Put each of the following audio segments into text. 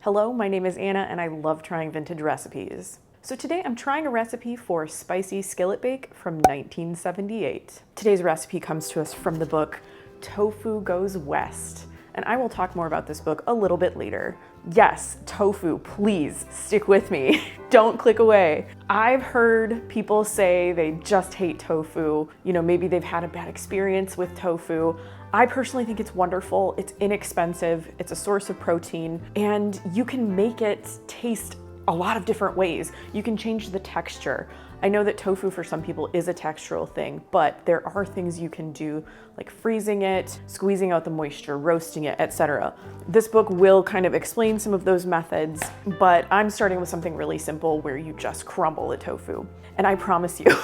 Hello, my name is Anna and I love trying vintage recipes. So today I'm trying a recipe for Spicy Skillet Bake from 1978. Today's recipe comes to us from the book Tofu Goes West, and I will talk more about this book a little bit later. Yes, tofu, please stick with me. Don't click away. I've heard people say they just hate tofu. You know, maybe they've had a bad experience with tofu. I personally think it's wonderful. It's inexpensive. It's a source of protein, and you can make it taste a lot of different ways. You can change the texture. I know that tofu for some people is a textural thing, but there are things you can do like freezing it, squeezing out the moisture, roasting it, etc. This book will kind of explain some of those methods, but I'm starting with something really simple where you just crumble the tofu. And I promise you,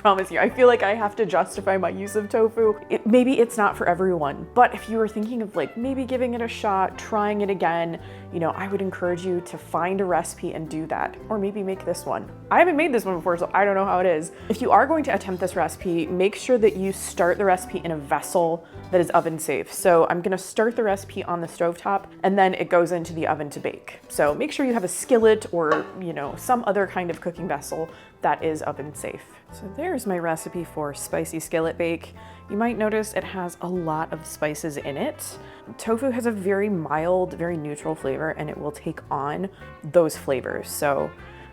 I feel like I have to justify my use of tofu. Maybe it's not for everyone, but if you were thinking of like maybe giving it a shot, trying it again, you know, I would encourage you to find a recipe and do that, or maybe make this one. I haven't made this one before, so I don't know how it is. If you are going to attempt this recipe, make sure that you start the recipe in a vessel that is oven safe. So I'm gonna start the recipe on the stovetop and then it goes into the oven to bake. So make sure you have a skillet or, you know, some other kind of cooking vessel that is oven safe. So there's my recipe for Spicy Skillet Bake. You might notice it has a lot of spices in it. Tofu has a very mild, very neutral flavor, and it will take on those flavors. So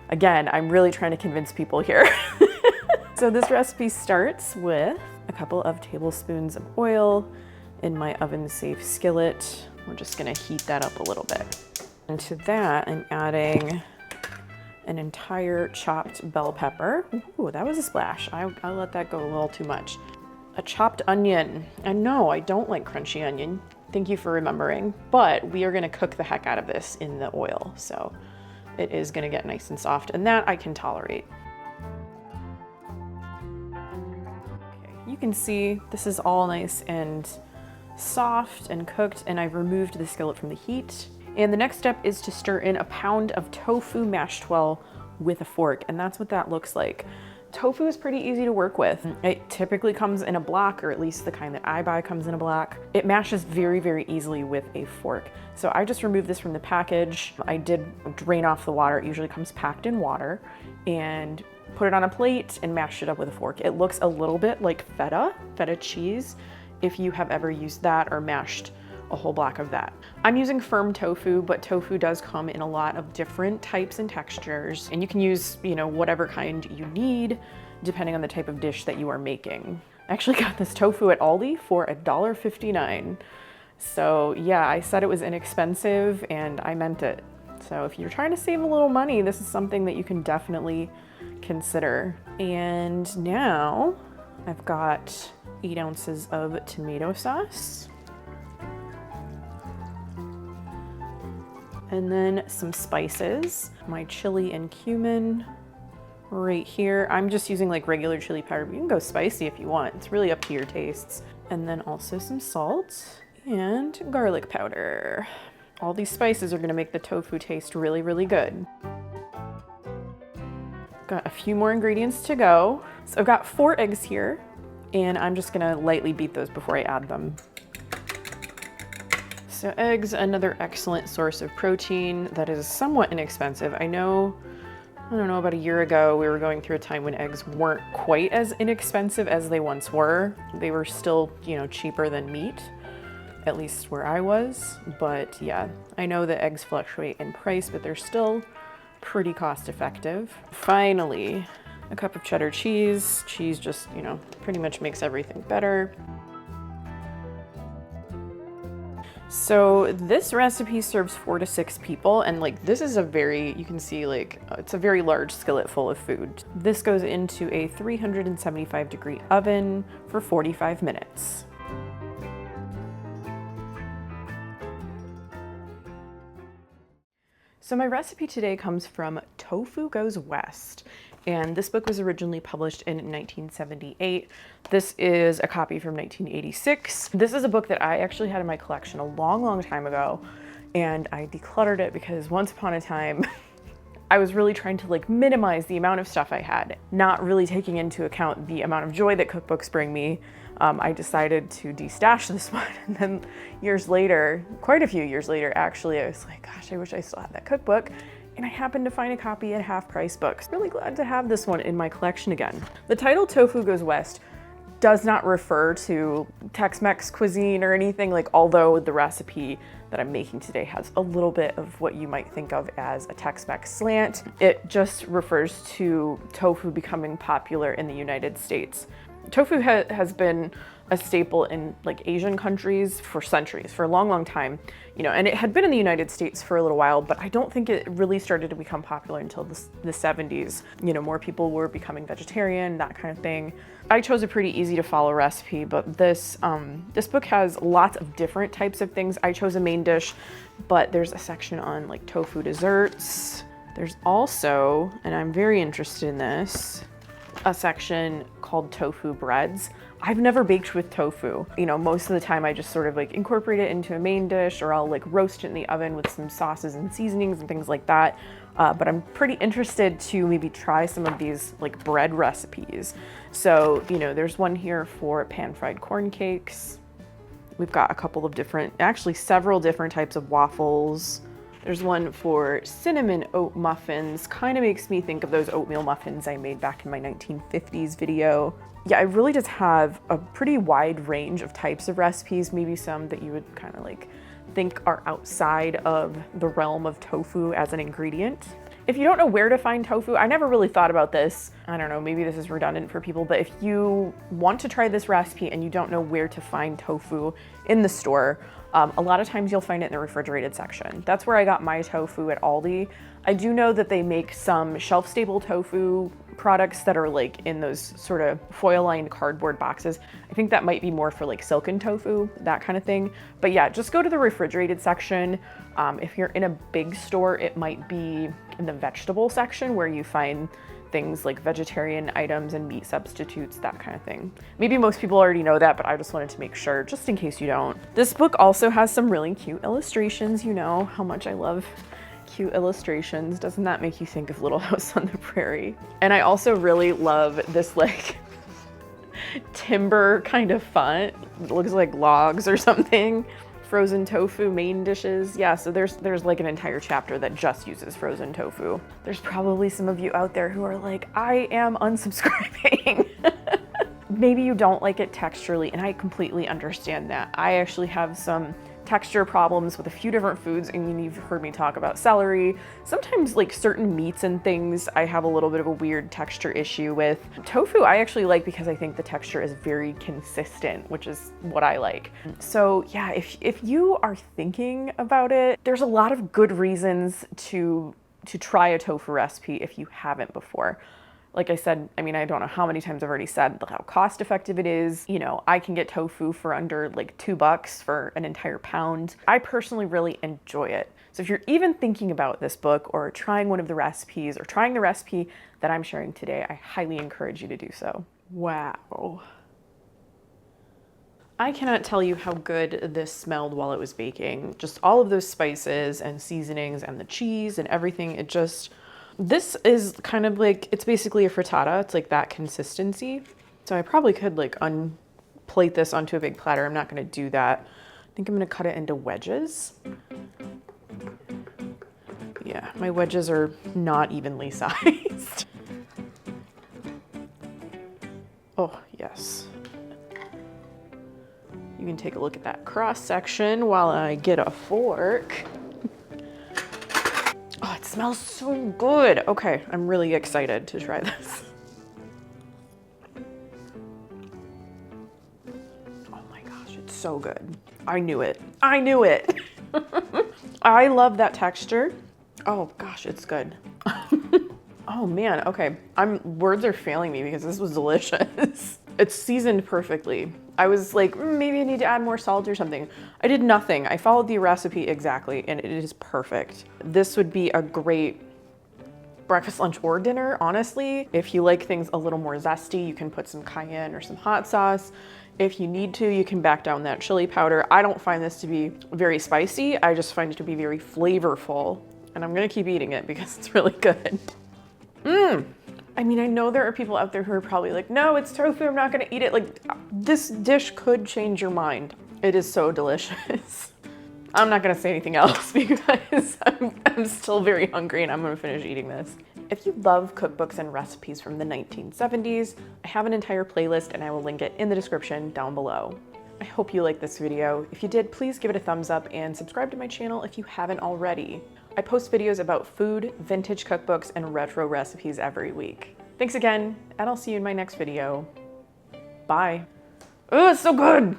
again, I'm really trying to convince people here. So this recipe starts with a couple of tablespoons of oil in my oven safe skillet. We're just gonna heat that up a little bit. And to that, I'm adding an entire chopped bell pepper. Ooh, that was a splash. I'll let that go a little too much. A chopped onion. And no, I don't like crunchy onion. Thank you for remembering. But we are gonna cook the heck out of this in the oil. So it is gonna get nice and soft, and that I can tolerate. Okay, you can see this is all nice and soft and cooked, and I've removed the skillet from the heat. And the next step is to stir in a pound of tofu mashed well with a fork, and that's what that looks like. Tofu is pretty easy to work with. It typically comes in a block, or at least the kind that I buy comes in a block. It mashes very, very easily with a fork. So I just removed this from the package. I did drain off the water. It usually comes packed in water, and put it on a plate and mashed it up with a fork. It looks a little bit like feta cheese, if you have ever used that or mashed a whole block of that. I'm using firm tofu, but tofu does come in a lot of different types and textures, and you can use, you know, whatever kind you need depending on the type of dish that you are making. I actually got this tofu at Aldi for $1.59. So yeah, I said it was inexpensive and I meant it. So if you're trying to save a little money, this is something that you can definitely consider. And now I've got 8 ounces of tomato sauce. And then some spices, my chili and cumin right here. I'm just using like regular chili powder, but you can go spicy if you want. It's really up to your tastes. And then also some salt and garlic powder. All these spices are gonna make the tofu taste really, really good. Got a few more ingredients to go. So I've got 4 eggs here, and I'm just gonna lightly beat those before I add them. So eggs, another excellent source of protein that is somewhat inexpensive. I don't know, about a year ago, we were going through a time when eggs weren't quite as inexpensive as they once were. They were still, you know, cheaper than meat, at least where I was. But yeah, I know that eggs fluctuate in price, but they're still pretty cost effective. Finally, a cup of cheddar cheese. Cheese just, you know, pretty much makes everything better. So this recipe serves 4 to 6 people, and like this is a very, you can see like it's a very large skillet full of food. This goes into a 375-degree oven for 45 minutes. So my recipe today comes from Tofu Goes West, and this book was originally published in 1978. This is a copy from 1986. This is a book that I actually had in my collection a long, long time ago, and I decluttered it because once upon a time, I was really trying to like minimize the amount of stuff I had, not really taking into account the amount of joy that cookbooks bring me. I decided to destash this one, and then years later, quite a few years later actually, I was like, gosh, I wish I still had that cookbook. And I happened to find a copy at Half Price Books. Really glad to have this one in my collection again. The title Tofu Goes West does not refer to Tex-Mex cuisine or anything, like, although the recipe that I'm making today has a little bit of what you might think of as a Tex-Mex slant. It just refers to tofu becoming popular in the United States. Tofu has been a staple in like Asian countries for centuries, for a long, long time, you know, and it had been in the United States for a little while, but I don't think it really started to become popular until the 70s. You know, more people were becoming vegetarian, that kind of thing. I chose a pretty easy to follow recipe, but this book has lots of different types of things. I chose a main dish, but there's a section on like tofu desserts. There's also, and I'm very interested in this, a section called tofu breads. I've never baked with tofu. You know, most of the time I just sort of like incorporate it into a main dish, or I'll like roast it in the oven with some sauces and seasonings and things like that. But I'm pretty interested to maybe try some of these like bread recipes. So, you know, there's one here for pan-fried corn cakes. We've got a couple of different, actually several different types of waffles. There's one for cinnamon oat muffins. Kind of makes me think of those oatmeal muffins I made back in my 1950s video. Yeah, I really just have a pretty wide range of types of recipes, maybe some that you would kind of like think are outside of the realm of tofu as an ingredient. If you don't know where to find tofu, I never really thought about this. I don't know, maybe this is redundant for people, but if you want to try this recipe and you don't know where to find tofu in the store, a lot of times you'll find it in the refrigerated section. That's where I got my tofu at Aldi. I do know that they make some shelf-stable tofu products that are like in those sort of foil-lined cardboard boxes. I think that might be more for like silken tofu, that kind of thing. But yeah, just go to the refrigerated section. If you're in a big store, it might be in the vegetable section where you find things like vegetarian items and meat substitutes, that kind of thing. Maybe most people already know that, but I just wanted to make sure, just in case you don't. This book also has some really cute illustrations. You know how much I love cute illustrations. Doesn't that make you think of Little House on the Prairie? And I also really love this like timber kind of font. It looks like logs or something. Frozen tofu main dishes. Yeah, so there's like an entire chapter that just uses frozen tofu. There's probably some of you out there who are like, I am unsubscribing. Maybe you don't like it texturally, and I completely understand that. I actually have some texture problems with a few different foods. I mean, you've heard me talk about celery. Sometimes like certain meats and things, I have a little bit of a weird texture issue with. Tofu, I actually like because I think the texture is very consistent, which is what I like. So yeah, if you are thinking about it, there's a lot of good reasons to try a tofu recipe if you haven't before. Like I said, I mean, I don't know how many times I've already said how cost effective it is. You know, I can get tofu for under like $2 for an entire pound. I personally really enjoy it. So if you're even thinking about this book or trying one of the recipes or trying the recipe that I'm sharing today, I highly encourage you to do so. Wow. I cannot tell you how good this smelled while it was baking. Just all of those spices and seasonings and the cheese and everything. This is kind of like, it's basically a frittata. It's like that consistency. So I probably could like unplate this onto a big platter. I'm not gonna do that. I think I'm gonna cut it into wedges. Yeah, my wedges are not evenly sized. Oh, yes. You can take a look at that cross section while I get a fork. Oh, it smells so good. Okay, I'm really excited to try this. Oh my gosh, it's so good. I knew it. I knew it. I love that texture. Oh gosh, it's good. Oh man, okay. Words are failing me because this was delicious. It's seasoned perfectly. I was like, maybe I need to add more salt or something. I did nothing. I followed the recipe exactly, and it is perfect. This would be a great breakfast, lunch, or dinner, honestly. If you like things a little more zesty, you can put some cayenne or some hot sauce. If you need to, you can back down that chili powder. I don't find this to be very spicy. I just find it to be very flavorful. and I'm gonna keep eating it because it's really good. I mean, I know there are people out there who are probably like, no, it's tofu, I'm not gonna eat it. Like, this dish could change your mind. It is so delicious. I'm not gonna say anything else because I'm still very hungry and I'm gonna finish eating this. If you love cookbooks and recipes from the 1970s, I have an entire playlist and I will link it in the description down below. I hope you liked this video. If you did, please give it a thumbs up and subscribe to my channel if you haven't already. I post videos about food, vintage cookbooks, and retro recipes every week. Thanks again, and I'll see you in my next video. Bye. Oh, it's so good!